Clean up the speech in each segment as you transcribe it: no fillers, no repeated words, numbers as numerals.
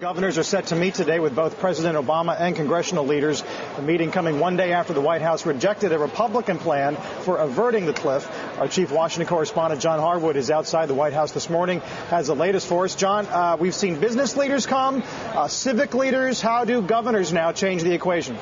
Governors are set to meet today with both President Obama and congressional leaders. The meeting coming one day after the White House rejected a Republican plan for averting the cliff. Our chief Washington correspondent, John Harwood, is outside the White House this morning, has the latest for us. John, we've seen business leaders come, civic leaders. How do governors now change the equation?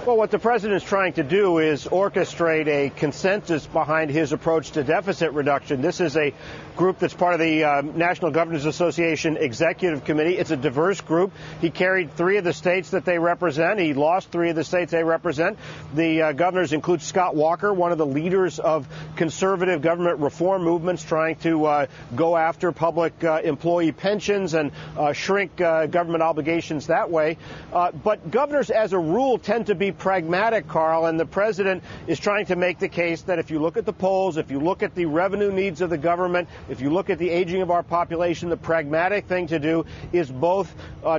Well, what the president is trying to do is orchestrate a consensus behind his approach to deficit reduction. This is a group that's part of the National Governors Association Executive Committee. It's a diverse group. He carried 3 of the states that they represent. He lost 3 of the states they represent. The governors include Scott Walker, one of the leaders of conservative government reform movements trying to go after public employee pensions and shrink government obligations that way. But governors, as a rule, tend to be pragmatic, Carl, and the president is trying to make the case that if you look at the polls, if you look at the revenue needs of the government, if you look at the aging of our population, the pragmatic thing to do is both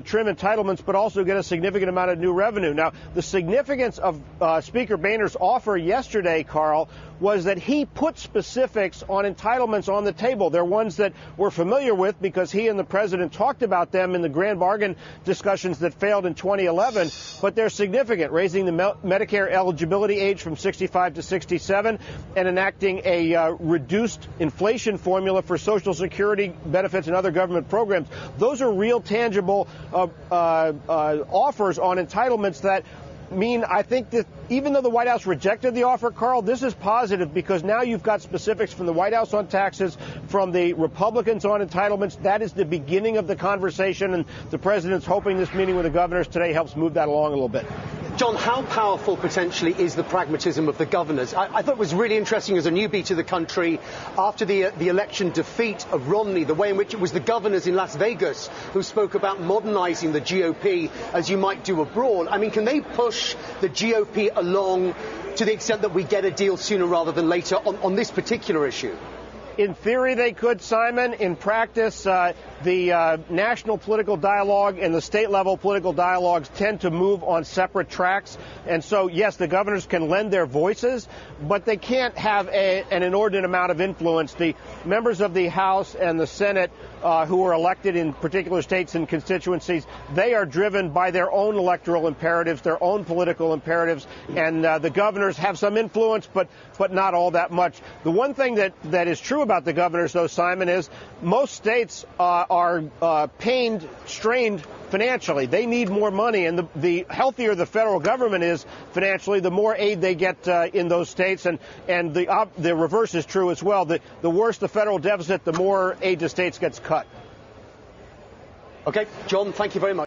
trim entitlements but also get a significant amount of new revenue. Now, the significance of Speaker Boehner's offer yesterday, Carl, was that he put specifics on entitlements on the table. They're ones that we're familiar with because he and the president talked about them in the grand bargain discussions that failed in 2011, but they're significant, raising the Medicare eligibility age from 65 to 67 and enacting a reduced inflation formula for Social Security benefits and other government programs. Those are real, tangible offers on entitlements that mean, I think, that even though the White House rejected the offer, Carl, this is positive because now you've got specifics from the White House on taxes, from the Republicans on entitlements. That is the beginning of the conversation, and the president's hoping this meeting with the governors today helps move that along a little bit. John, how powerful potentially is the pragmatism of the governors? I thought it was really interesting as a newbie to the country after the election defeat of Romney, the way in which it was the governors in Las Vegas who spoke about modernizing the GOP as you might do abroad. I mean, can they push the GOP along to the extent that we get a deal sooner rather than later on this particular issue? In theory, they could, Simon. In practice, the national political dialogue and the state-level political dialogues tend to move on separate tracks. And so, yes, the governors can lend their voices, but they can't have an inordinate amount of influence. The members of the House and the Senate who are elected in particular states and constituencies, they are driven by their own electoral imperatives, their own political imperatives, and the governors have some influence, but not all that much. The one thing that is true about the governors, though, Simon, is most states are pained, strained financially. They need more money, and the healthier the federal government is financially, the more aid they get in those states, and the reverse is true as well. The worse the federal deficit, the more aid to states gets cut. Okay, John, thank you very much.